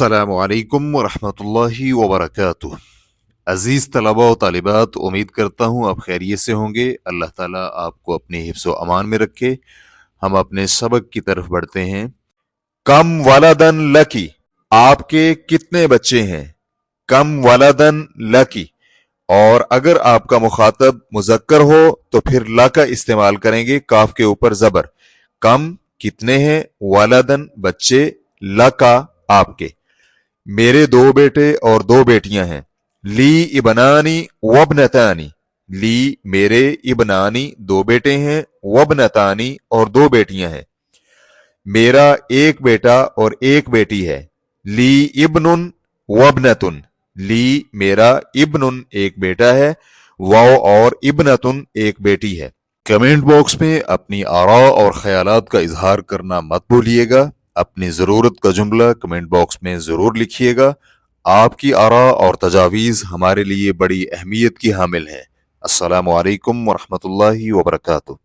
अस्सलामु अलैकुम वरहमतुल्लाहि वबरकातुह। अज़ीज़ तलबा व तालिबात, उम्मीद करता हूँ आप खैरियत से होंगे। अल्लाह ताला आपको अपने हिफ्ज़ व अमान में रखे। हम अपने सबक की तरफ बढ़ते हैं। कम वलदन लकी, आपके कितने बच्चे हैं। कम वलदन लकी, और अगर आपका मुखातब मुज़क्कर हो तो फिर ला का इस्तेमाल करेंगे, काफ के ऊपर जबर। कम कितने हैं, वलदन बच्चे, लका आपके। मेरे दो बेटे और दो बेटियां हैं। ली इबनानी वबनतानी, ली मेरे, इबनानी दो बेटे हैं, वबनतानी और दो बेटियां हैं। मेरा एक बेटा और एक बेटी है। ली इब्नुन वबनतुन, ली मेरा, इब्नुन एक बेटा है, वाव और इब्नतुन एक बेटी है। कमेंट बॉक्स में अपनी आरा और ख्यालात का इजहार करना मत भूलिएगा। अपनी ज़रूरत का जुमला कमेंट बॉक्स में ज़रूर लिखिएगा। आपकी आरा और तजावीज़ हमारे लिए बड़ी अहमियत की हामिल हैं। अस्सलामु अलैकुम वरहमतुल्लाहि वबरकातुह।